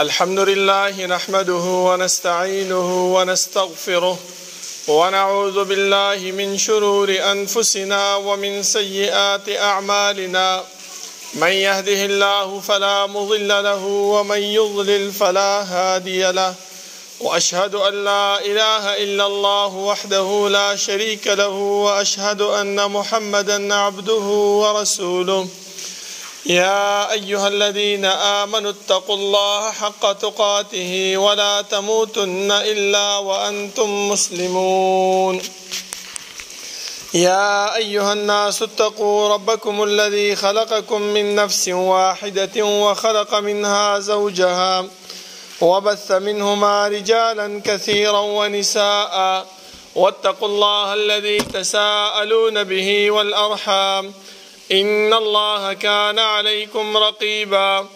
الحمد لله نحمده ونستعينه ونستغفره ونعوذ بالله من شرور أنفسنا ومن سيئات أعمالنا. من يهده الله فلا مضل له ومن يضلل فلا هادي له، وأشهد أن لا إله إلا الله وحده لا شريك له، وأشهد أن محمدا عبده ورسوله. يا أيها الذين آمنوا اتقوا الله حق تقاته ولا تموتن إلا وأنتم مسلمون. يا أيها الناس اتقوا ربكم الذي خلقكم من نفس واحدة وخلق منها زوجها وبث منهما رجالا كثيرا ونساء، واتقوا الله الذي تساءلون به والأرحام إن الله كان عليكم رقيبا.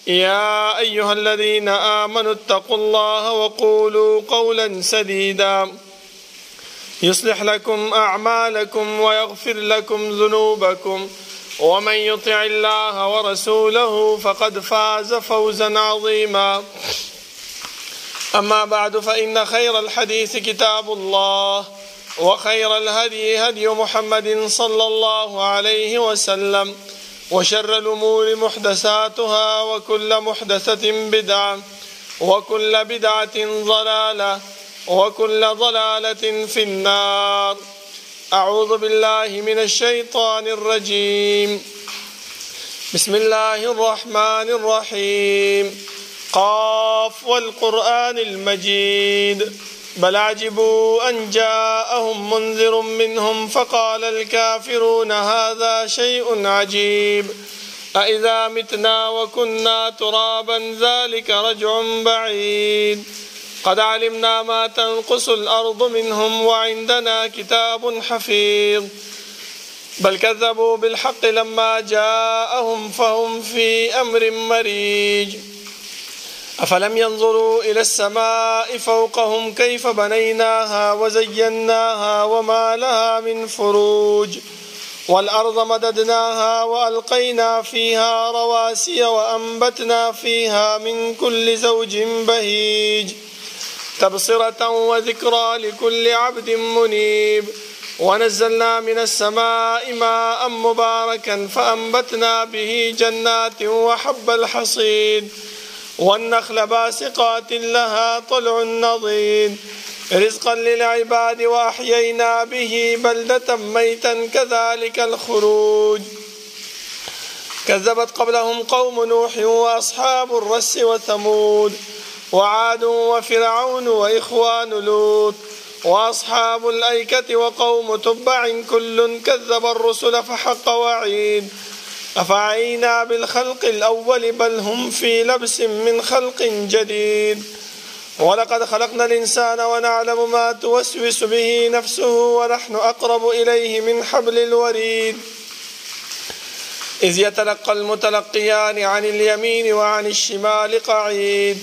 يا أيها الذين آمنوا اتقوا الله وقولوا قولا سديدا يصلح لكم أعمالكم ويغفر لكم ذنوبكم، ومن يطع الله ورسوله فقد فاز فوزا عظيما. أما بعد، فإن خير الحديث كتاب الله، وخير الهدي هدي محمد صلى الله عليه وسلم، وشر الأمور محدثاتها، وكل محدثة بدعة، وكل بدعة ضلالة، وكل ضلالة في النار. أعوذ بالله من الشيطان الرجيم. بسم الله الرحمن الرحيم. قاف والقرآن المجيد. بل عجبوا أن جاءهم منذر منهم فقال الكافرون هذا شيء عجيب. أإذا متنا وكنا ترابا ذلك رجع بعيد. قد علمنا ما تنقص الأرض منهم وعندنا كتاب حفيظ. بل كذبوا بالحق لما جاءهم فهم في أمر مريج. أفلم ينظروا إلى السماء فوقهم كيف بنيناها وزيناها وما لها من فروج. والأرض مددناها وألقينا فيها رواسي وأنبتنا فيها من كل زوج بهيج. تبصرة وذكرى لكل عبد منيب. ونزلنا من السماء ماء مباركا فأنبتنا به جنات وحب الحصيد والنخل باسقات لها طلع نضيد رزقا للعباد، وأحيينا به بلدة ميتا كذلك الخروج. كذبت قبلهم قوم نوح وأصحاب الرس وثمود وعاد وفرعون وإخوان لوط وأصحاب الأيكة وقوم تبع كل كذب الرسل فحق وعيد. أفعينا بالخلق الأول بل هم في لبس من خلق جديد. ولقد خلقنا الإنسان ونعلم ما توسوس به نفسه ونحن أقرب إليه من حبل الوريد. إذ يتلقى المتلقيان عن اليمين وعن الشمال قعيد.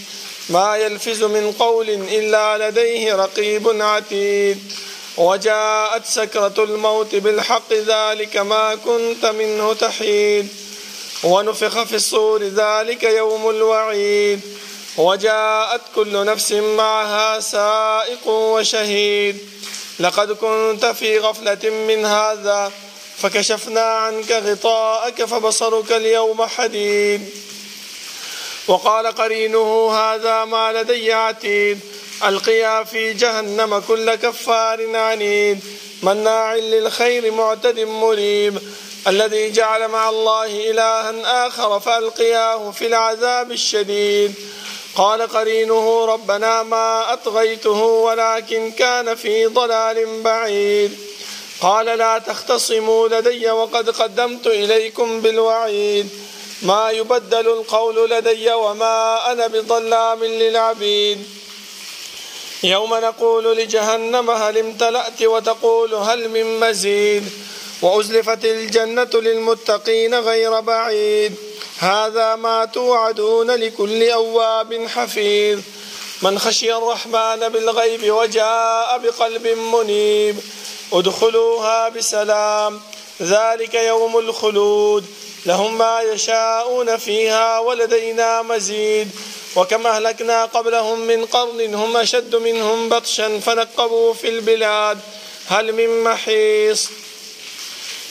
ما يلفظ من قول إلا لديه رقيب عتيد. وجاءت سكرة الموت بالحق ذلك ما كنت منه تحيد. ونفخ في الصور ذلك يوم الوعيد. وجاءت كل نفس معها سائق وشهيد. لقد كنت في غفلة من هذا فكشفنا عنك غطاءك فبصرك اليوم حديد. وقال قرينه هذا ما لدي عتيد. ألقيا في جهنم كل كفار عنيد مناع للخير معتد مريب. الذي جعل مع الله إلها آخر فألقياه في العذاب الشديد. قال قرينه ربنا ما أطغيته ولكن كان في ضلال بعيد. قال لا تختصموا لدي وقد قدمت إليكم بالوعيد. ما يبدل القول لدي وما أنا بظلام للعبيد. يوم نقول لجهنم هل امتلأت وتقول هل من مزيد. وأزلفت الجنة للمتقين غير بعيد. هذا ما توعدون لكل أواب حفيظ. من خشي الرحمن بالغيب وجاء بقلب منيب. ادخلوها بسلام ذلك يوم الخلود. لهم ما يشاءون فيها ولدينا مزيد وكم أهلكنا قبلهم من قرن هم أشد منهم بطشا فنقبوا في البلاد هل من محيص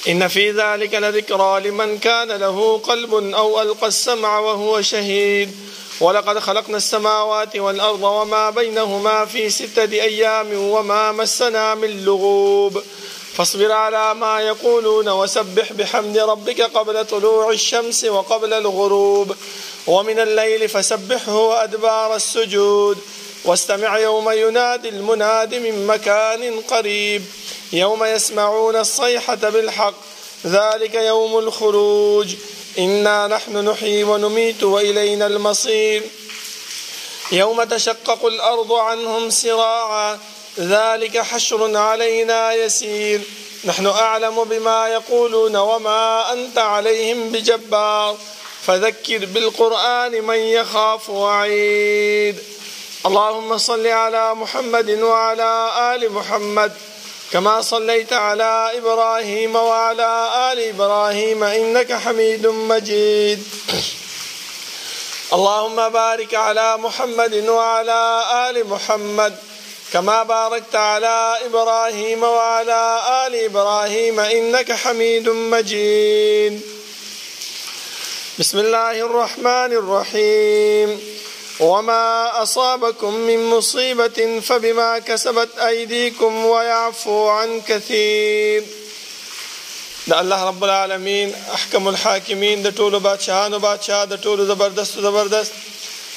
إن في ذلك لذكرى لمن كان له قلب أو ألقى السمع وهو شهيد ولقد خلقنا السماوات والأرض وما بينهما في 6 أيام وما مسنا من لغوب فاصبر على ما يقولون وسبح بحمد ربك قبل طلوع الشمس وقبل الغروب ومن الليل فسبحه وأدبار السجود واستمع يوم ينادي المناد من مكان قريب يوم يسمعون الصيحة بالحق ذلك يوم الخروج إنا نحن نحيي ونميت وإلينا المصير يوم تشقق الأرض عنهم سراعا ذلك حشر علينا يسير نحن أعلم بما يقولون وما أنت عليهم بجبار فذكر بالقرآن من يخاف وعيد اللهم صل على محمد وعلى آل محمد كما صليت على إبراهيم وعلى آل إبراهيم إنك حميد مجيد اللهم بارك على محمد وعلى آل محمد كما باركت على إبراهيم وعلى آل إبراهيم إنك حميد مجيد بسم الله الرحمن الرحيم وما أصابكم من مصيبة فبما كسبت أيديكم ويعفو عن كثير دا الله رب العالمين أحكم الحاكمين دا طول بادشاهانو بادشاه دا طول زبردست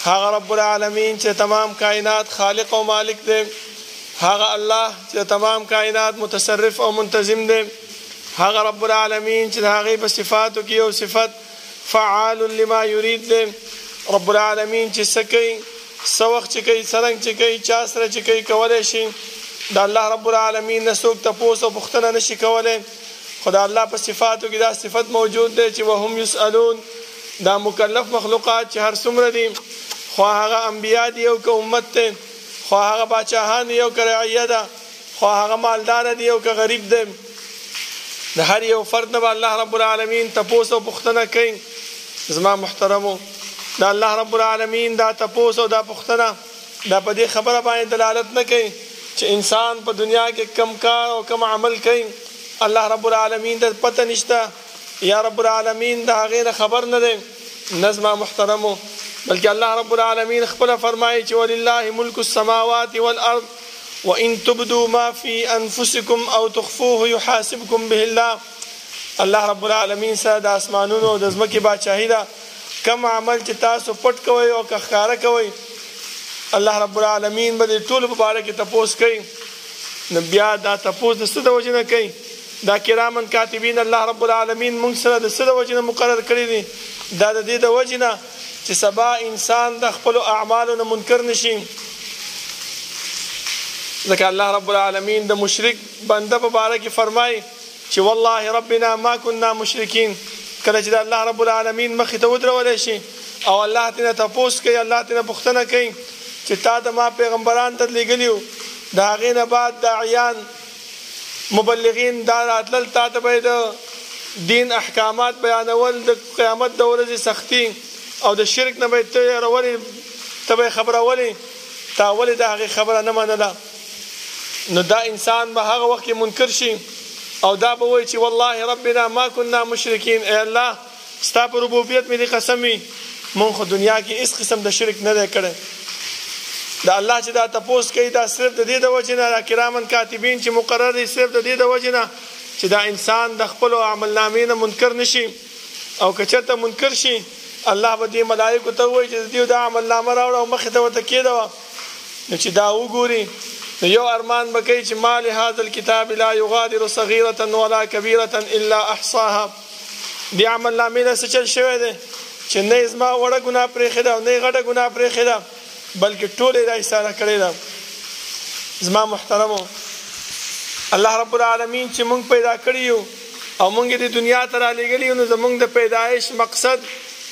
هاغ رب العالمين چې تمام کائنات خالق و مالک دے هاغ الله چې تمام کائنات متصرف او منتظم دے هاغ رب العالمين چې هاغي بصفاتو کې او صفت فعال لما يريد دے رب العالمین چې سکی سوخ چې کوي سرنګ چې کوي چا سره چې کوي کولای شي دا الله رب العالمین نه څوک تپوس او پوښتنه نشي کولای خدا الله په صفاتو کې دا صفت موجود دی چې وهم يسألون دا مکلف مخلوقات چې هر څومره دي خو هغه انبیا دي او که امت ته خو هغه بادشاهان دي او که رعیه ده خو هغه مالدار دي او که غریب دي د هر یو فرد نه الله رب العالمین تپوس او پوښتنه کوي زما محترمو دا الله رب العالمین دا تپوس او دا پختنه دا په دې خبره باندې دلالت نه کوي چې انسان په دنیا کې کم کار او کم عمل کوي الله رب العالمین د پته نشته یا رب العالمین دا غیر خبر نه دی نظم محترمو بلکې الله رب العالمین خپل فرمایي چې ولله ملک السماوات والارض وان تبدوا ما في انفسكم او تخفوه يحاسبكم به الله الله رب العالمین سره د اسمانونو او د ځمکې بادشاهي ده کم عمل چې تاسو پټ کوئ او که ښکاره کوئ الله رب العالمین به د ټولو په باره کې تپوس کوي نو بیا دا تپوس د څه د وجې نه کوي دا کرامن کاتبین الله رب العالمین موږ سره د څه د وجې نه مقرر کړي دي دا د دې د وجې نه چې سبا انسان د خپلو اعمالو نه منکر نشي ځکه الله رب العالمین د مشرک بنده په باره کې فرمایي چې والله ربنا ما كنا مشرکین کله چې الله رب العالمین مخې ته ودرولای شي او الله تینا تپوس کوي الله تینا پوښتنه کوي چې تا د ما پیغمبران ته لېږلیو د هغې نه بعد داعیان مبلغین دا راتلل تا ته به د دین احکامات بیانول د قیامت د ورځې سختي او د شرک نه به ته یې ته به یې خبرولې تا ولې د هغې خبره نه منله نو دا انسان به هغه وخت کې منکر شي او دا به وایي چې والله ربنا ما كنا مشرکین ای الله ستا په ربوبیت مې دې قسم وي مونږ خو دنیا کې هېڅ قسم د شرک نه دی کړی د الله چې دا تپوس کوي دا صرف د دې د وجې نه دا کرامن کاتبین چې مقرر دي صرف د دې د وجې نه چې دا انسان د خپلو عملنامې نه منکر نشي او که چېرته منکر شي الله به دې ملایکو ته ووایي چې د دې دا عملنامه راوړه او مخې ته ورته کېږده نو چې دا وګوري نو یو ارمان به کوي چې ما لهذا الكتاب لا يغادر صغيرة ولا كبيرة الا احصاها دې عملنامې نه څه چل شوی دی چې نه یې زما وړه ګناه پرېښې ده او نه یې غټه ګناه پرېښې ده بلکې ټول یې راایساره کړې ده زما محترمو الله رب العالمین چې موږ پیدا کړي یو او موږ د دنیا ته رالیږلي یو نو زموږ د پیدایش مقصد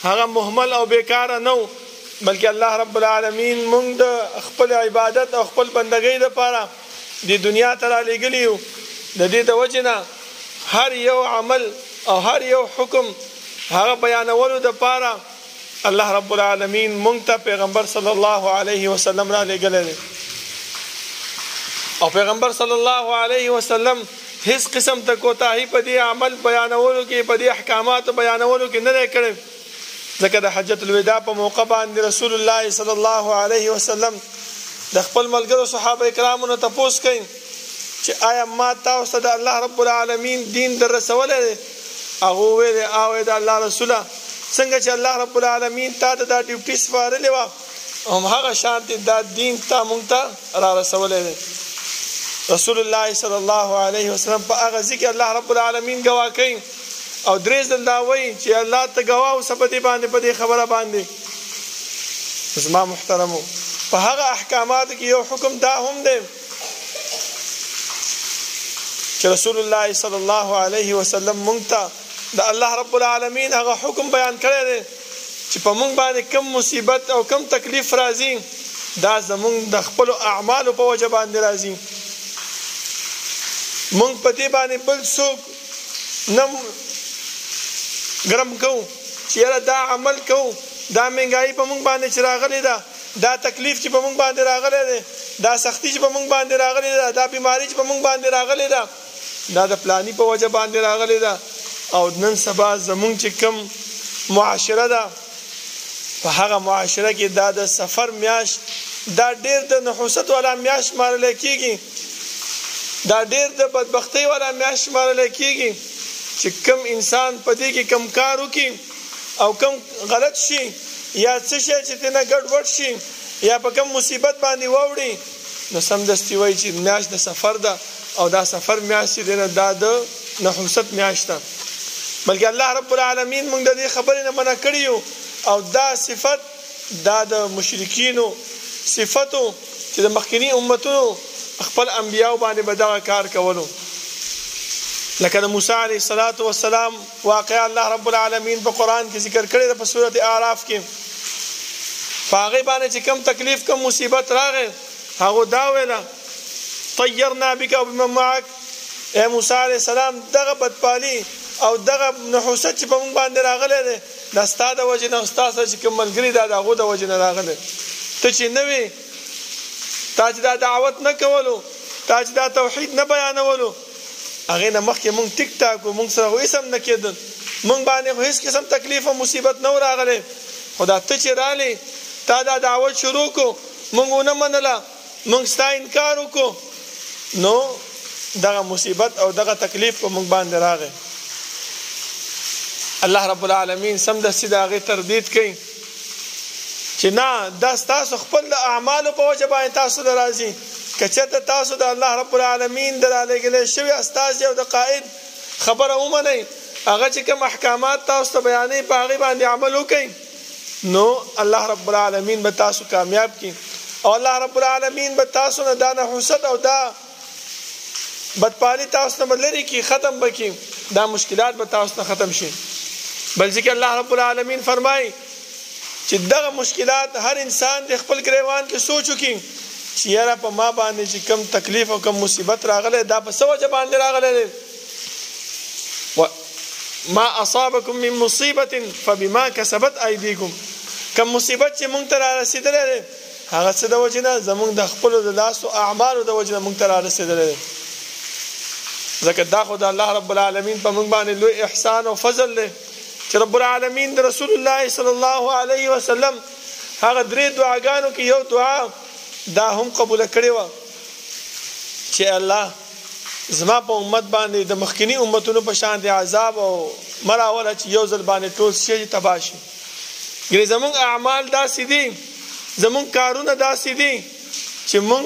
هغه مهمل او بیکاره نه و بلکې الله رب العالمین موږ د خپل عبادت او خپل بندګۍ لپاره د دنیا ته رالیږلي یو د دې د وجې نه هر یو عمل او هر یو حکم هغه بیانولو دپاره الله رب العالمین مونږ ته پیغمبر صلی الله علیه وسلم را لېږلی دی او پیغمبر صلی الله علیه وسلم هیڅ قسم ته کوتاهي په دې عمل بیانولو کې په دې احکاماتو بیانولو کې نه دی کړی ځکه د حجة الوداع په موقع باندې رسول الله صلی الله علیه وسلم د خپل ملګرو صحابه کرامو نه تپوس کوي چې آیا ما تاسو ته د الله رب العالمین دین در رسولی دی هغه وویل او د الله رسوله څنګه چې الله رب العالمین تا ته دا ډیوټي سپارلې وه همهغه شانتې دا دین تا مونږ ته را رسولی دی رسول الله صلی الله علیه وسلم په هغه ځای کې الله رب العالمین ګواه کوي او درې ځل دا وایي چې الله ته ګواه اوسه په دې باندې په دې خبره باندې زما محترمو په هغه احکاماتو کې یو حکم دا هم دی چې رسول الله صلی الله علیه وسلم مونږ ته د الله رب العالمین هغه حکم بیان کړی دی چې په مونږ باندې کم مصیبت او کم تکلیف راځي دا زمونږ د خپلو اعمالو په وجه باندې راځي مونږ په دې باندې بل څوک نه ګرم کوو چې یاره دا عمل کوو دا مهنګایي په مونږ باندې چې راغلی ده دا تکلیف چې په مونږ باندې راغلی دی دا سختی چې په مونږ باندې راغلی ده دا بیماری چې په مونږ باندې راغلی ده دا د پلانی په وجه باندې راغلی ده او نن سبا زمونږ چې کوم معاشره ده په هغه معاشره کې دا د سفر میاشت دا ډېر د نحوست والا میاشت شمارلی کېږي دا ډېر د بدبختۍ والا میاشت شمارلی کېږي چې کم انسان په دې کې کم کار وکړي او کم غلط شي یا څه شی چې تېنه ګډوډ شي یا په کم مصیبت باندې واوړي نو سمدستي وایي چې میاشت د سفر ده او دا سفر میاشت چې دی نه دا د نحوست میاشت ده بلکې الله رب العالمین موږ د دې خبرې نه منع کړي یو او دا صفت دا د مشرکینو صفتو چې د مخکینی امتونو خپل انبیاء باندې به دغه کار کولو لکه د موسی علیه الصلاة والسلام واقعا الله رب العالمین په قرآن کې ذکر کړی ده په سورت اعراف کې په هغې باندې چې کم تکلیف کم مصیبت راغی هغو دا ویله طیرنا بک او بمن معک ای موسی علیه السلام دغه بدپالي او دغه نحوست چې په موږ باندې راغلی دی دا ستا د وجې نه ستا سره چې کوم ملګري دا د هغو د وجې نه راغلی ته چې نه وې تا چې دا دعوت نه کولو تا چې دا توحید نه بیانولو هغې نه مخکې مونږ ټیک ټاک و مونږ سره خو هېڅ هم نه کېدل مونږ باندې خو هېڅ قسم تکلیف او مصیبت نه و راغلی خو دا ته چې رالی تا دا دعوت شروع کو مونږ ونه منله مونږ ستا انکار وکړو نو دغه مصیبت او دغه تکلیف په مونږ باندې راغی الله رب العالمین سمدستي د هغې تردید کوي چې نه دا ستاسو خپل د اعمالو په وجه باندې تاسو ته راځي که چېرته تاسو د الله رب العالمین د رالېږلی شوي استازي او د قائد خبره ومنئ هغه چې کوم احکامات تاسو ته بیانوي په هغې باندې عمل وکئ نو الله رب العالمین به تاسو کامیاب کړي او الله رب العالمین به تاسو نه دا نحوست او دا بدپالي تاسو نه به لرې کړي ختم به کړي دا مشکلات به تاسو نه ختم شي بل ځکه الله رب العالمین فرمایي چې دغه مشکلات هر انسان د خپل ګریوان کې سوچ وکړي چې یاره په ما باندې چې کم تکلیف او کم مصیبت راغلی دا په څه وجه باندې راغلی دی ما اصابکم من مصیبت فبما کسبت ایدیکم کم مصیبت چې مونږ ته را رسېدلی دی هغه څه د وجې نه زمونږ د خپلو د لاسو اعمالو د وجې نه مونږ ته را رسېدلی دی ځکه دا خو د الله رب العالمین په مونږ باندې لوی احسان او فضل دی چې رب العالمین د رسول الله صلی الله علیه وسلم هغه درې دعاګانو کې یو دعا دا هم قبوله کړې وه چې الله زما په امت باندې د مخکینی امتونو په شان د عذاب او مراوله چې یو ځل باندې ټول شي تباه شي ګرې زمونږ اعمال داسې دي زمونږ کارونه داسې دي چې مونږ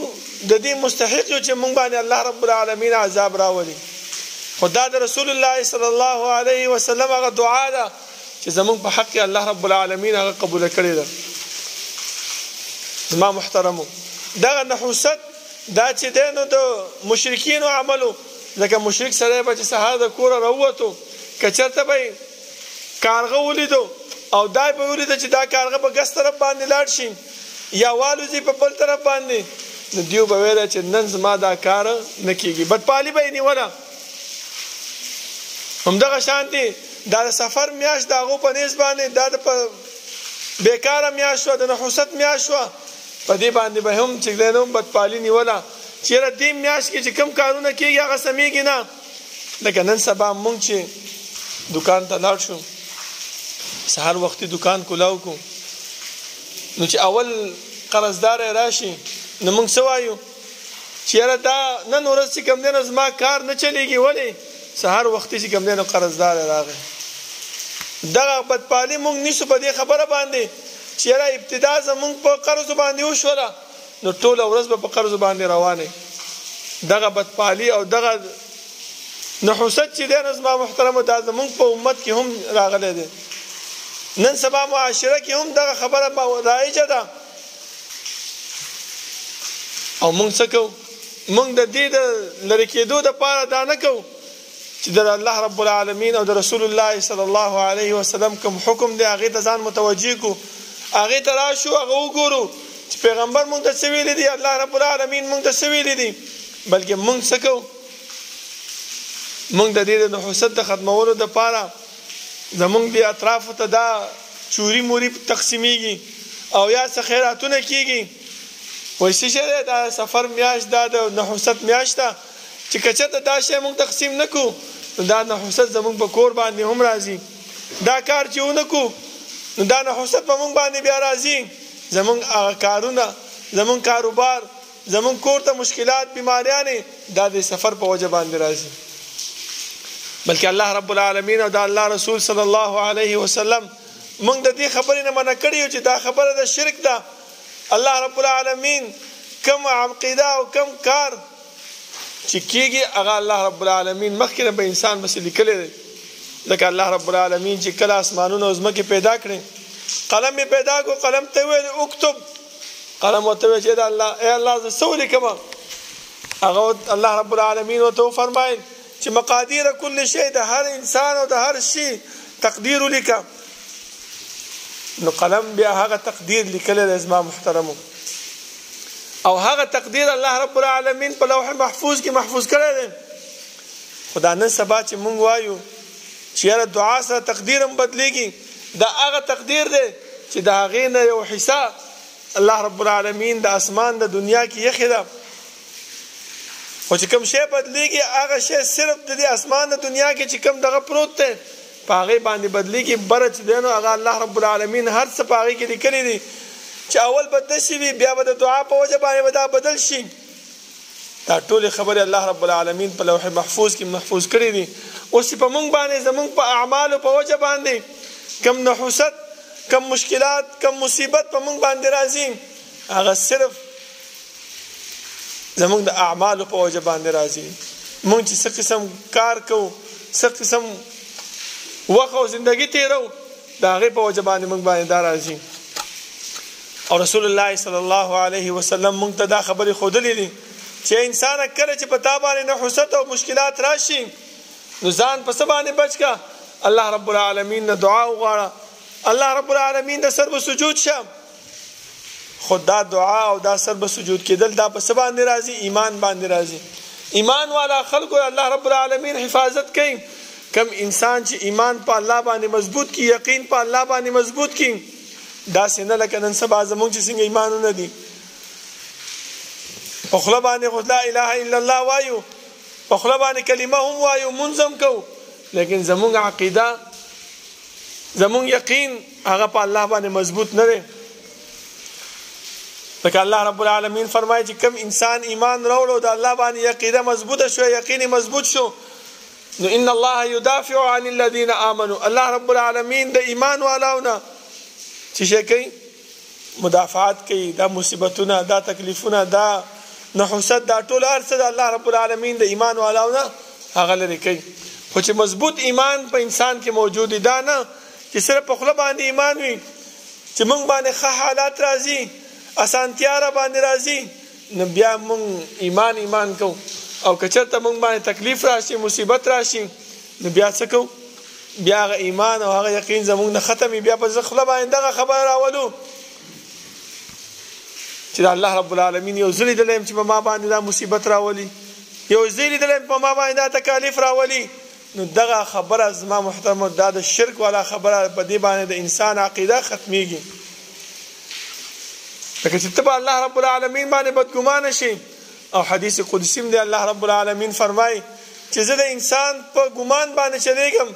د دې مستحق یو چې مونږ باندې الله رب العالمین عذاب راولي خو دا د رسول الله صلی الله علیه وسلم هغه دعا ده چې زمونږ په حق کې الله رب العالمین هغه قبوله کړې ده زما محترمو دغه نحوست دا چې دی نو د مشرکینو عملو لکه مشرک سړی به چې سهار د کوره راووتو که چېرته به یې کارغه ولیدو او دا به ولیده چې دا کارغه په ګس طرف باندې لاړ شي یا والوځي په بل طرف باندې نو دیو به ویله چې نن زما دا کار نه کېږي بدپالي به یې نیوله همدغه شانتې دا د سفر میاشت د هغو په نیز باندې دا د بیکاره میاشت شوه، د نحوست میاشت شوه، په دې باندې به هم چې دی نو بدپالي نیوله چې یاره دې میاشت کې چې کوم کارونه کېږي هغه سمیږي نه. لکه نن سبا مونږ چې دکان ته لاړ شو، سهار وختي دکان کولاو کو، نو چې اول قرضدار راشي نو مونږ څه وایو چې یاره دا نن ورځ چې کوم دی نو زما کار نه چلیږي. ولې؟ سهار وختي چې کوم دی نو قرضدار راغی. دغه بدپالي مونږ نیسو په دې خبره باندې چې یاره ابتدا زمونږ په قرضو باندې وشوله نو ټوله ورځ به په قرضو باندې روانې. دغه بدپالي او دغه نحوست چې دی نو زما محترمو دا زمونږ په امت کې هم راغلی دی. نن سبا معاشره کې هم دغه خبره رایجه ده. او مونږ څه کوو؟ مونږ د دې د لرې کېدو دپاره دا نه کوو چې د الله رب العالمین او د رسول الله صلی الله علیه وسلم کوم حکم دی هغې ته ځان متوجه کړو، هغې ته راشو، هغه وګورو چې پیغمبر مونږ ته څه ویلي دي، الله رب العالمین مونږ ته څه ویلي دي. بلکې مونږ څه کوو؟ مونږ د دې د نحوست د ختمولو دپاره زمونږ د اطرافو ته دا چوري موري تقسیمیږي او یا څه خیراتونه کېږي. وایي څه شی دی؟ دا سفر میاشت دا د نحوست میاشت ده چې که چېرته دا شی مونږ تقسیم نه کړو نو دا نحوست زمونږ په کور باندې هم راځي. دا کار چې ونه کړو نو دا نحوست په مونږ باندې بیا راځي. زمونږ هغه کارونه، زمونږ کاروبار، زمونږ کور ته مشکلات، بیماریانې دا د سفر په وجه باندې راځي. بلکې الله رب العالمین او د الله رسول صلی الله علیه وسلم مونږ د دې خبرې نه منع کړي چې دا خبره د شرک ده. الله رب العالمین کم عقیده او کم کار چې کېږي هغه الله رب العالمین مخکې نه به انسان بس لیکلی دی. ځکه الله رب العالمین چې کله اسمانونه او ځمکې پیدا کړې، قلم یې پیدا کړو، قلم ته ویل اکتب، قلم ورته ویل چې ای الله زه څه ولیکم؟ هغه الله رب العالمین ورته وفرمایل چې مقادیر کل شی، د هر انسان او د هر شي تقدیر ولیکه. نو قلم بیا هغه تقدیر لیکلی دی زما محترمو، او هغه تقدیر الله رب العالمین په لوح محفوظ کې محفوظ کړی دی. خدا نن سبا چې مونږ وایو چې یاره دعا سره تقدیر هم بدلیږي، دا هغه تقدیر دی چې د هغې نه یو حصه الله رب العالمین د اسمان د دنیا کې یخې ده. خو چې کوم شی بدلیږي هغه شی صرف د دې اسمان د دنیا کې چې کوم دغه پروت دی په هغې باندې بدلیږي. بره چې دی نو هغه الله رب العالمین هر څه په هغې کې لیکلی دي چې اول به داسې وي، بیا به د دعا په وجه باندې به دا بدل شي. دا ټولې خبرې الله رب العالمین په لوح محفوظ کې محفوظ کړي دي. اوس په مونږ باندې زمونږ په اعمالو په وجه باندې کم نحوست، کم مشکلات، کم مصیبت په مونږ باندې راځي، هغه صرف زمونږ د اعمالو په وجه باندې راځي. مونږ چې څه قسم کار کوو، څه قسم وخت او زندگی تیرو، د هغې په وجه باندې مونږ باندې دا راځي. او رسول الله صلی الله علیه وسلم مونږ ته دا خبرې ښودلې دي چې انسان کله چې په تا باندې نحوست او مشکلات راشي نو ځان په څه باندې بچ کا؟ الله رب العالمین نه دعا وغواړه، الله رب العالمین د سر به سجود شه. خو دا دعا او دا سر به سجود کېدل دا په څه باندې راځي؟ ایمان باندې راځي. ایمان والا خلکو الله رب العالمین حفاظت کوي. کم انسان چې ایمان په الله باندې مضبوط کی، یقین په الله باندې مضبوط کی، داسې نه لکه نن سبا زمونږ چې څنګه ایمانونه دي، په خوله باندې خو لا اله الا الله وایو، په خوله باندې کلمه هم وایو، مونځ هم کوو، لیکن زمونږ عقیده، زمونږ یقین هغه په الله باندې مضبوط نه دی. لکه الله رب العالمین فرمایي چې کم انسان ایمان راوړو د الله باندې عقیده مضبوطه شو، یقین مضبوط شو، نو ان الله يدافع عن الذين امنوا، الله رب العالمین د ایمان والاونه چې شي کوي، مدافعات کوي. دا مصیبتونه، دا تکلیفونه، دا نحوست، دا ټول هر څه د الله رب العالمین د ایمان والاونه هغه لري کوي. خو چې مضبوط ایمان په انسان کې موجود دی، دا نه چې صرف په خوله باندې ایمان وي، چې موږ باندې ښه حالات راځي، اسانتیا را باندې راځي، نو بیا موږ ایمان کوو. او که چېرته موږ باندې تکلیف راشي، مصیبت راشي، نو بیا څه کوو؟ بیا هغه ایمان او هغه یقین زموږ نه ختمي، بیا په خوله باندې دغه خبره راولو چې الله رب العالمین یو ځل لیدلی یم چې په ما باندې دا مصیبت راولي، یو ځل لیدلی یم په ما باندې دا تکالیف راولي، نو دغه خبره زما محترمو دا د شرک والا خبره په دې باندې د انسان عقیده ختمیږي. لکه چې ته په الله رب العالمین باندې بدګمانه شي او حدیث قدسی دی الله رب العالمین فرمایي چې زه د انسان په ګمان باندې چلیږم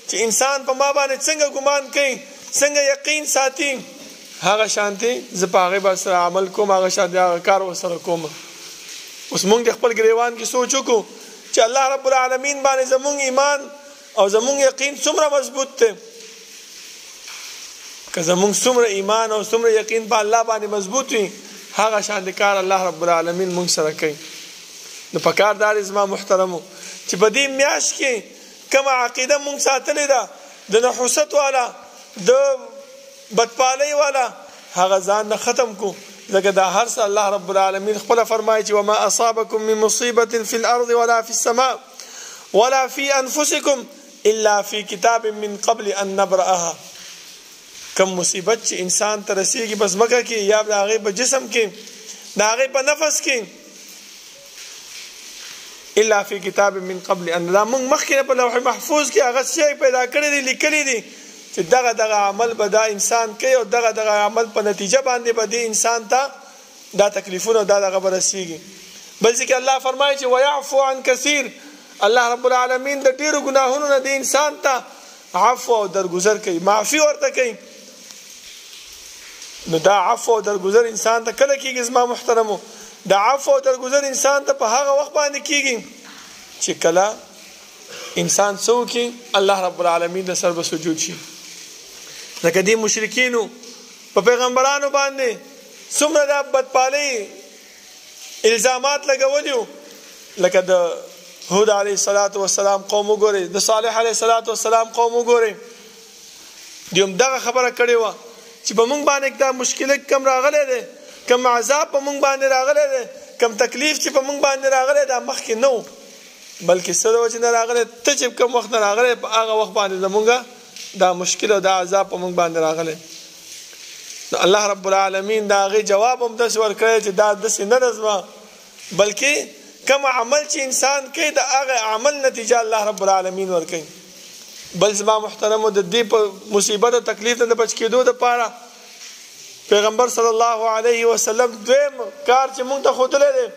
چې انسان په ما باندې څنګه ګمان کوي څنګه یقین ساتي هغه شانتي زه په هغه باندې عمل کوم هغه شانتي هغه کار وسره کوم. اوس موږ د خپل ګریوان کې سوچ وکړو چې الله رب العالمین باندې زموږ ایمان او زموږ یقین څومره مضبوط دی. که زموږ څومره ایمان او څومره یقین په الله باندې مضبوط وي هغه شانتي کار الله رب العالمین موږ سره کوي. نو په کار دار زما محترمو چې په دې میاشت کې کومه عقیده موږ ساتلې ده د نحوست والا د بدپالۍ والا هغه ځان نه ختم کو ځکه دا هر څه الله رب العالمین خپل فرمایي چې وما اصابکم من مصیبه فی الارض ولا فی السماء ولا فی انفسکم الا فی کتاب من قبل ان نبرأها. کم مصیبت چې انسان ته رسیږي بس مکه کې یا د هغې په جسم کې د هغې په نفس کې الا فی کتاب من قبل ان دا موږ مخکې په لوح محفوظ کې هغه شی پیدا کړی دی لیکلی دی چې دغه عمل به دا انسان کوي او دغه عمل په نتیجه باندې به دې انسان ته دا تکلیفونه دا دغه به رسیږي. بل ځکه الله فرمایي چې ویعفو عن کثیر الله رب العالمین د ډېرو ګناهونو نه دې انسان ته عفو او درګذر کوي معافي ورته کوي. نو دا عفو او درګذر انسان ته کله کېږي زما محترمو دا عفو او درګذر انسان ته په هغه وخت باندې کېږي چې کله انسان څوکي الله رب العالمین د سر به سجود شي. لکه دې مشرکینو په پیغمبرانو باندې څومره د بدپالۍ الزامات لګولیو لکه د هود علیه السلام قوم وګورئ د صالح علیه السلام قوم وګورئ دوی هم دغه خبره کړې وه چې په موږ باندې دا مشکلات کم راغلی دی کم عذاب په موږ باندې راغلی دی کم تکلیف چې په موږ باندې راغلی دا مخکې نه و بلکې څه د وجې نه راغلی ته چې کوم وخت نه راغلی په هغه وخت باندې زمونږ دا مشکل او دا عذاب په موږ باندې راغلی. الله رب العالمین دا هغې جواب هم داسې ورکړی چې دا داسې نه ده زما بلکې کوم عمل چې انسان کوي د هغه عمل نتیجه الله رب العالمین ورکوي. بل زما محترمو د دې په مصیبت او تکلیف نه د بچ کېدو دپاره پیغمبر صلی الله علیه وسلم دویم کار چې موږ ته ښودلی دی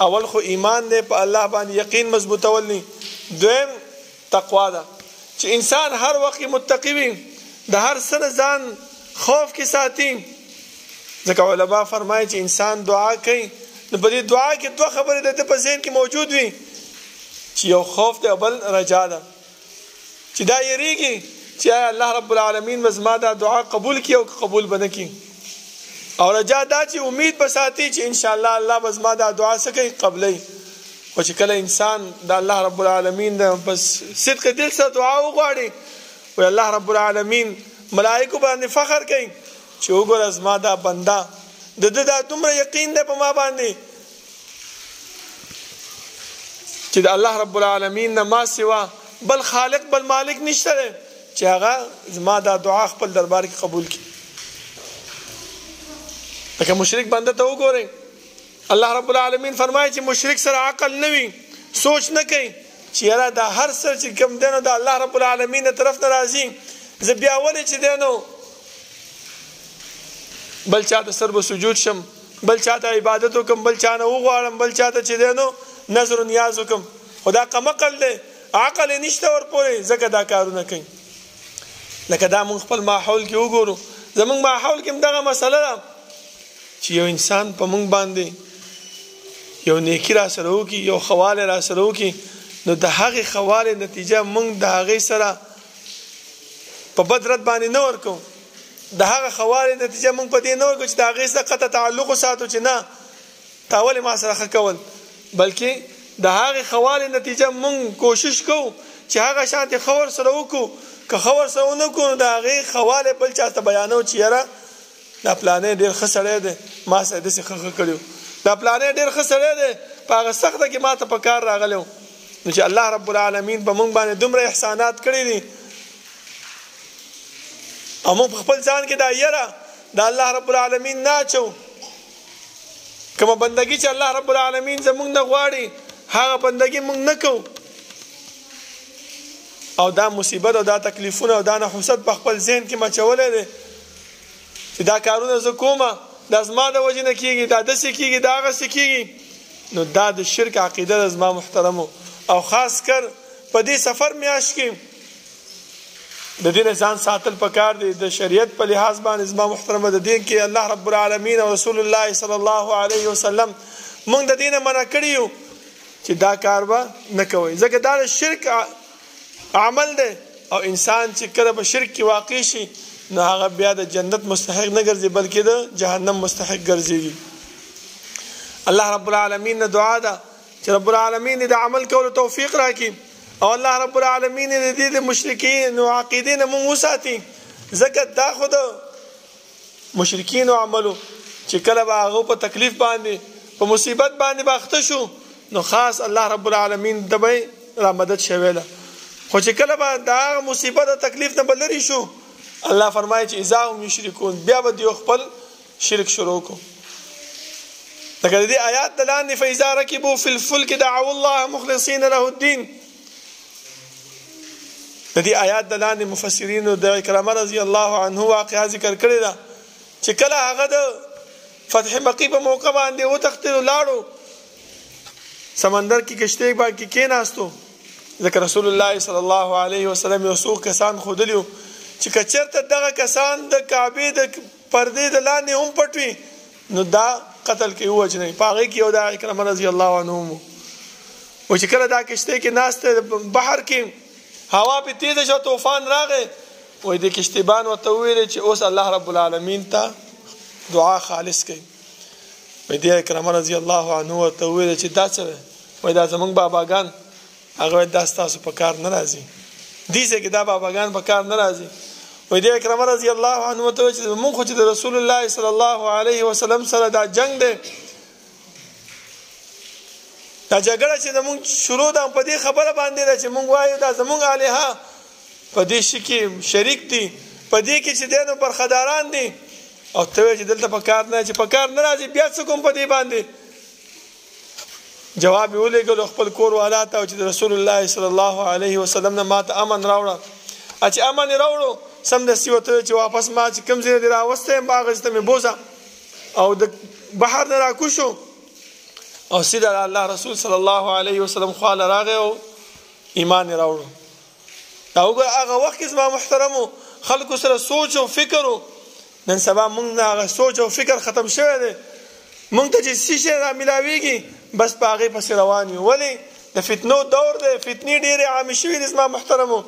اول خو ایمان دی په الله باندې یقین مضبوطول نی دویم تقوا ده چې انسان هر وخت متقی وي د هر څه نه ځان خوف کې ساتي. ځکه علما فرمایي چې انسان دعا کوي نو په دې دعا کې دوه خبرې د ده په ذهن کې موجود وي چې یو خوف دی او بل رجا ده چې دا یریږي چې الله رب العالمین به زما دا دعا قبول کړي او قبول به نه کړي او رجا دا چې امید به ساتي چې انشاءالله الله به زما دا دعا څه کوي قبلوي. خو چې کله انسان د الله رب العالمین د بس صدق دل سره دعا وغواړي وایي الله رب العالمین ملائکو باندې فخر کوي چې وګوره زما دا بنده د ده دا دومره یقین دی په ما باندې چې د الله رب العالمین نه ما سوا بل خالق بل مالک نشته دی چې هغه زما دا دعا خپل دربار کې قبول کړي. لکه مشرک بنده ته وګورئ الله رب العالمین فرمایي چې مشرک سره عقل نه وي سوچ نه کوي چې یاره دا هر څه چې کوم دی نو د الله رب العالمین نه طرف نه راځي زه بیا ولې چې دی نو بل چاته سر به سجود شم بل چاته عبادت وکم بل چا نه وغواړم بل چاته چې دی نو نظر و نیاز وکم خو دا کمعقل دی عقل یې نشته ورپورې ځکه دا کارونه کوي. لکه دا موږ خپل ماحول کې وګورو زموږ ماحول کې هم دغه مسله ده چې یو انسان په موږ باندې یو نیکي را سره وکړي یو خواله را سره وکړي نو د هغې خواله نتیجه موږ د هغې سره په بد رد باندې نه ورکوو د هغه خواله نتیجه موږ په دې نه ورکوو چې د هغې سره قطع تعلق وساتو چې نه تا ولې ما سره ښه کول بلکې د هغې خواله نتیجه موږ کوشش کوو چې هغه شانتې ښه ورسره وکړو که ښه ورسره ونه کړو نو د هغې خواله بل چا ته بیانو چې یاره دا پلانی ډېر ښه سړی دی ما سره داسې ښه کړي دا پلانی ډېر ښه سړی دی په هغه سخته کې ما ته په کار راغلی و نو چې الله رب العالمین په موږ باندې دومره احسانات کړي دي او موږ په خپل ځان کې دا یره د الله رب العالمین نه اچو کومه بندګي چې الله رب العالمین زموږ نه غواړي هغه بندګي موږ نه کوو او دا مصیبت او دا تکلیفونه او دا نحوست په خپل ذهن کې مچولې دي چې دا کارونه زه کومه دا زما د وجې نه کېږي دا داسې کېږي دا هغسې کېږي نو دا د شرک عقیده ده زما محترمو او خاص کر په دې سفر میاشت کې د دین ځان ساتل پکار دی د شریعت په لحاظ باندې زما محترمه د دین کې الله رب العالمین او رسول الله صلی الله علیه وسلم موږ د دین منع کړیو چې دا کار به نه کوئ ځکه دا د شرک عمل دی او انسان چې کله په شرک کې واقع شي نو هغه بیا د جنت مستحق نه ګرځي بلکې د جهنم مستحق ګرځي الله رب العالمین نه دعا ده چې رب العالمین د عمل کولو توفیق راکړي او الله رب العالمین دې د مشرکین او عقیدین موږ وساتي ځکه دا خو د مشرکین عملو چې کله به هغه په تکلیف باندې په مصیبت باندې باخته شو نو خاص الله رب العالمین دبي را مدد شویله خو چې کله به دا مصیبت او تکلیف نه بلری شو الله فرمایي چې اذا هم یشرکون بیا به دیو خپل شرک شروع کو لکه دې آیات دلان فاذا ركبوا في الفلك دعوا الله مخلصين له الدين د دې آیات دلان مفسرین د اکرام رضی الله عنه واقعا ذکر کړی دا چې کله هغه د فتح مکی په موقع باندې و تختل لاړو سمندر کې کشته باندې کېناستو ذکر رسول الله صلی الله علیه وسلم یو څو کسان خودلیو چې کچرته دغه کسان د کعبه د پردې د لاندې هم پټوي نو دا قتل کې وجنه پاغه کې یو د اکرام رضی الله عنه و چې کله دا کشته کې ناشته بحر کې هوا په تیز شو طوفان راغی وای د کشتیبان ورته ویل چې اوس الله رب العالمین ته دعا خالص کړي وای د اکرام رضی الله عنه ورته ویل چې دا څه وای دا زمونږ باباګان هغه دا تاسو په کار ناراضي دي چې دا باباګان په کار ناراضي وای د اکرام رضی الله عنه ته چې مونږ خو چې د رسول الله صلی الله علیه وسلم سره دا جنگ دی دا جګړه چې موږ شروع ده په دې خبره باندې ده چې موږ وایو دا زموږ الها په دې شي کې شریک دي په دې کې چې دینو برخداران دي او ته چې دلته په کار نه چې په کار نه راځي بیا څه کوم په دې باندې جواب ولېګلو خپل کور والاته او چې رسول الله صلی الله علیه وسلم نه ماته امن راوړه چې امن راوړو سم د سیوته چې واپس ما چې کم ځای دی راوسته باغ ته مې بوزا او د بحر نه راکوشو او سیده الله رسول صلی الله علیه وسلم خواله راغی او ایمان راوړو دا هغه وخت کې زما محترمو خلکو سره سوچ او فکر نن سبا موږ هغه سوچ او فکر ختم شوی دی موږ ته چې شي را ملاويږي بس باغې پس روان یو ولی د فتنو دور دی فتنې ډېرې عام شوې دي زما محترمو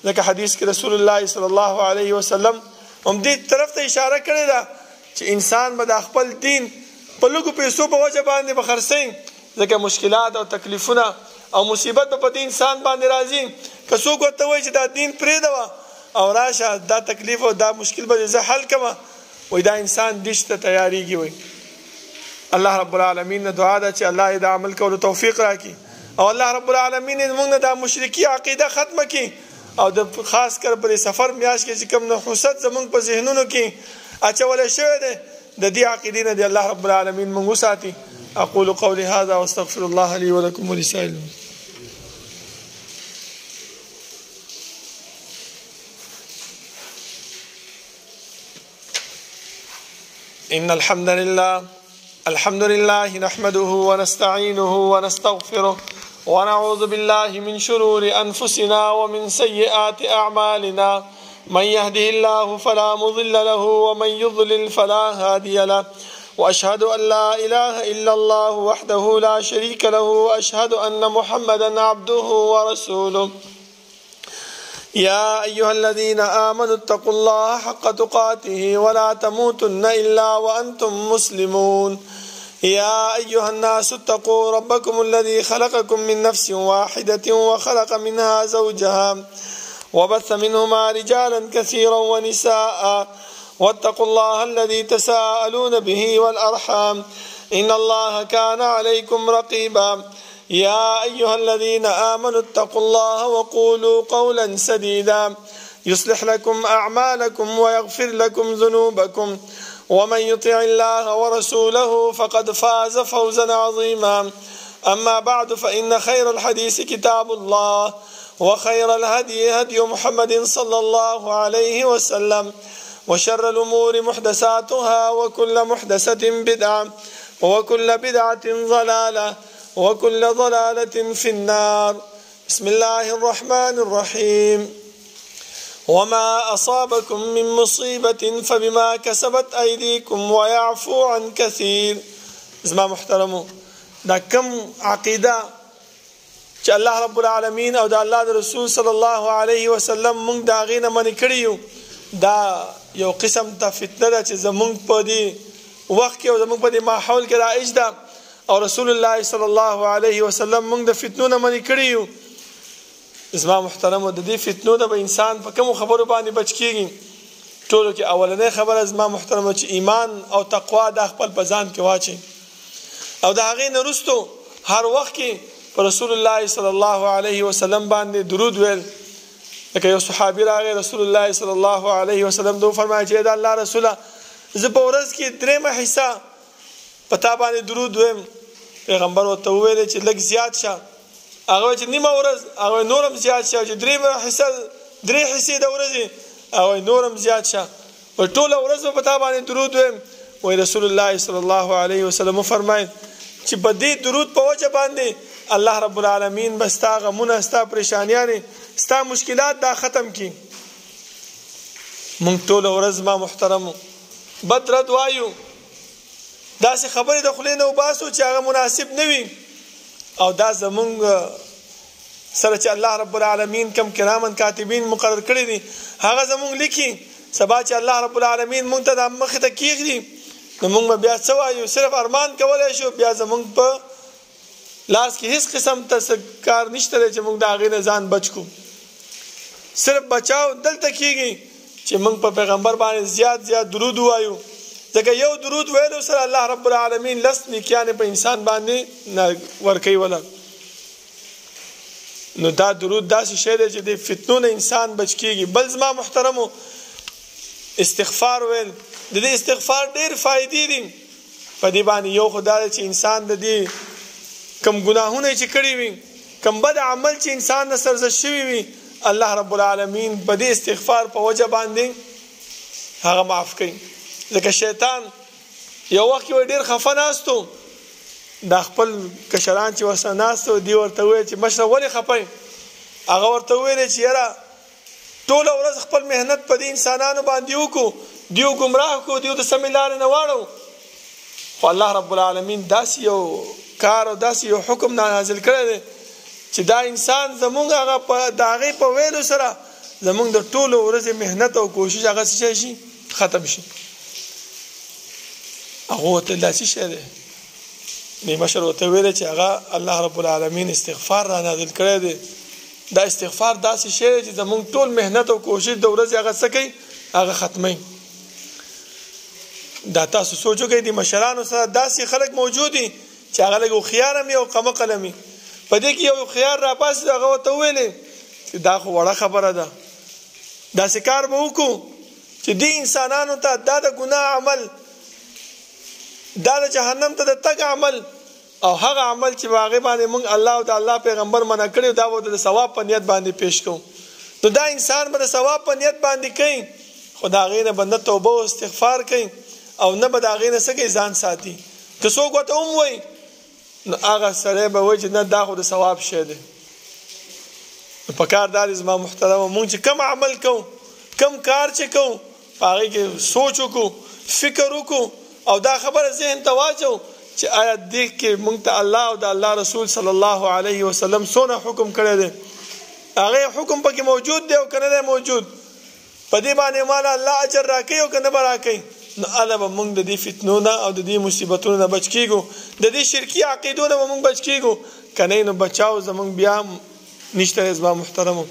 لکه حدیث کې رسول الله صلی الله علیه وسلم هم دې طرف ته اشاره کړې ده چې انسان به د خپل دین په لږو پیسو په وجه باندې به خرڅي ځکه مشکلات او تکلیفونه او مصیبت په دې انسان باندې راځي که څوک ورته وایي چې دا دین پرېږده او راشه دا تکلیف او دا مشکل به زه حل کړم وایي دا انسان دې ته تیاریږي وایي الله رب العالمین نه دعا ده چې الله دې عمل کولو توفیق راکړي او الله رب العالمین موږ نه دا مشرکی عقیده ختمه کړي او د خاص کر په سفر میاش کې چې کوم نحوست زمونږ په ذهنونو کې اچول شوی دی د دې عقیدې نه دی الله رب العالمین موږ وساتي اقول قولي هذا واستغفر الله لي ولكم ولسائر إن الحمد لله نحمده ونستعينه ونستغفره ونعوذ بالله من شرور أنفسنا ومن سيئات أعمالنا من يهده الله فلا مضل له ومن يضلل فلا هادي له وأشهد أن لا إله إلا الله وحده لا شريك له وأشهد أن محمدا عبده ورسوله يا أيها الذين آمنوا اتقوا الله حق تقاته ولا تموتن إلا وأنتم مسلمون يا أيها الناس اتقوا ربكم الذي خلقكم من نفس واحدة وخلق منها زوجها وبث منهما رجالا كثيرا ونساء واتقوا الله الذي تساءلون به والأرحام إن الله كان عليكم رقيبا يا أيها الذين آمنوا اتقوا الله وقولوا قولا سديدا يصلح لكم أعمالكم ويغفر لكم ذنوبكم ومن يطع الله ورسوله فقد فاز فوزا عظيما أما بعد فإن خير الحديث كتاب الله وخير الهدي هدي محمد صلى الله عليه وسلم وشر الأمور محدثاتها وكل محدثة بدعة وكل بدعة ضلالة وكل ضلالة في النار. بسم الله الرحمن الرحيم. وما أصابكم من مصيبة فبما كسبت أيديكم ويعفو عن كثير. زما محترمو، دا کم عقیده چې الله رب العالمین او د الله د رسول صلی الله علیه وسلم مونږ د هغې نه منې کړي یو، دا یو قسم ته فتنه ده چې زمونږ په دې وخت کې او زمونږ په دې ماحول کې رایج ده، او رسول الله صلی الله علیه وسلم مونږ د فتنو نه منې کړي یو. زما محترمو، د دې فتنو نه به انسان په کومو خبرو باندې بچ کېږي؟ ټولو کې اولنۍ خبره زما محترمو چې ایمان او تقوا دا خپل په ځان کې واچي، او د هغې نه وروستو هر وخت کې په رسول الله صلی الله علیه وسلم باندې درود ویل. لکه یو صحابي راغی رسول الله صلی الله علیه وسلم ته وفرمایل چې د الله رسوله، زه په ورځ کې 3 حصہ په تا باندې درود ویم. پیغمبر ورته وویل چې لږ زیات شه. هغه چې نیمه ورځ، هغه نورم زیات شه، چې 3 حصې د ورځې، هغه نورم زیات شه، په ټوله ورځ په تا باندې درود ویم. وی رسول الله صلی الله علیه وسلم وفرمایل چې په دې درود په وجه باندې الله رب العالمین به ستا غمونه، ستا پریشانیانې، ستا مشکلات دا ختم کی. مونږ ټوله ورځ ما محترمو بد رد وایو، داسې خبرې د خولې نه وباسو چې هغه مناسب نه وي، او دا زمونږ سره چې الله رب العالمین کم کرامن کاتبین مقرر کړي دي هغه زمونږ لیکي. سبا چې الله رب العالمین مونږ ته د مخې ته کېږدي نو مونږ بیا څه وایو؟ صرف ارمان کولی شو، بیا زمونږ په لاس کې هیڅ قسم ته کار نشته دی چې مونږ د هغې نه ځان بچ کړو. صرف بچاو دلته کېږي چې مونږ په پیغمبر باندې زیات درود ووایو، ځکه یو درود ویلو سره الله رب العالمین 10 نیکیانې په انسان باندې ورکوي ولا. نو دا درود داسې شی دی چې د فتنو نه انسان بچ کېږي. بل زما محترمو، استغفار ویل، د دې استغفار ډېر فائدې دي په دې باندې. یو خو دا دی چې انسان د دې کم ګناهونه چې کړي وي، کم بد عمل چې انسان نه سرزد شوي وي، الله رب العالمین په دې استغفار په وجه باندې هغه معاف کوي. ځکه شیطان یو وخت کې ډېر خفه ناستو، دا خپل کشران چې ورسره ناستو دي ورته وویل چې مشره ولې خفه یې؟ هغه ورته وویل چې یاره ټوله ورځ خپل محنت په دې انسانانو باندې وکړو، دیو ګمراه کړو، دیو د سمې لارې نه واړو، خو الله رب العالمین داسې یو کار او داسې یو حکم نازل کړی دی چې دا انسان زمونږ هغه د هغې په ویلو سره زمونږ د ټولو ورځې محنت او کوشش هغه څه شي؟ ختم شي. هغه ورته داسې شی دی، دې مشر ورته ویلی چې هغه الله رب العالمین استغفار را نازل کړی دی. دا استغفار داسې شی دی چې زمونږ ټول محنت او کوشش د ورځې هغه څه کوي؟ هغه ختموي. دا تاسو سوچ وکړئ، د مشرانو سره داسې خلک موجود دي چې هغه لږ هوښیار هم وي او کم عقل هم وي. په دې کې یو هوښیار راپاڅېد، هغه ورته وویلې چې دا خو وړه خبره ده، داسې کار به وکړو چې دې انسانانو ته دا د ګناه عمل، دا د جهنم ته د تګ عمل، او هغه عمل چې په هغې باندې موږ الله او د الله پیغمبر منع کړي، دا به د ثواب په نیت باندې پیش کوو. نو دا انسان به د ثواب په نیت باندې کوي، خو د هغې نه به نه توبه او استغفار کوي او نه به د هغې نه څه کوي؟ ځان ساتي. که څوک ورته ووایي نو هغه سړی به وایي چې نه دا خو د ثواب شی دی. نو په کار دا دی زما محترمه، مونږ چې کم عمل کوو، کم کار چې کوو، په هغې کې سوچ وکړو، فکر وکړو، او دا خبره ذهن ته واچو چې آیا دې کې مونږ ته الله او د الله رسول صلی الله علیه وسلم څونه حکم کړی دی، هغې حکم پکې موجود دی او که نه دی موجود، په دې باندې ماله الله اجر راکوي او که نه به راکوي. نو هله به مونږ د دې فتنو نه او د دې مصیبتونو نه بچ کېږو، د دې شرکي عقیدو نه به مونږ بچ کېږو، که نه نو بچاو زمونږ بیا نشته دی. زما محترمو،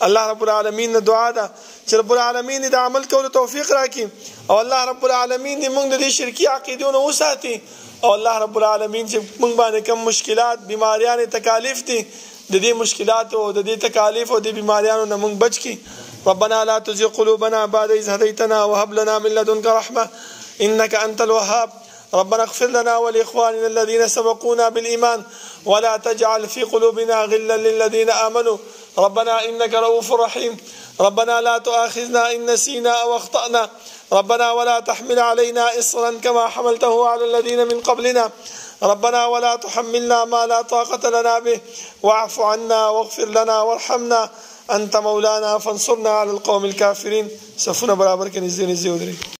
الله رب العالمین نه دعا ده چې رب العالمین د عمل کولو توفیق راکړي، او الله رب العالمین دې مونږ د دې شرکي عقیدو نه وساتي، او الله رب العالمین چې مونږ باندې کم مشکلات، بیماریانې، تکالیف دي، د دې مشکلاتو او د دې تکالیف او د بیماریانو نه مونږ بچ کړي. ربنا لا تزغ قلوبنا بعد إذ هديتنا وهب لنا من لدنك رحمة إنك أنت الوهاب. ربنا اغفر لنا ولإخواننا الذين سبقونا بالإيمان ولا تجعل في قلوبنا غلا للذين آمنوا ربنا إنك رؤوف رحيم. ربنا لا تؤاخذنا إن نسينا أو أخطأنا. ربنا ولا تحمل علينا إصرا كما حملته على الذين من قبلنا. ربنا ولا تحملنا ما لا طاقة لنا به واعف عنا واغفر لنا وارحمنا أنت مولانا فانصرنا على القوم الكافرين. صفونا برابر کے نزدې ودرېږئ.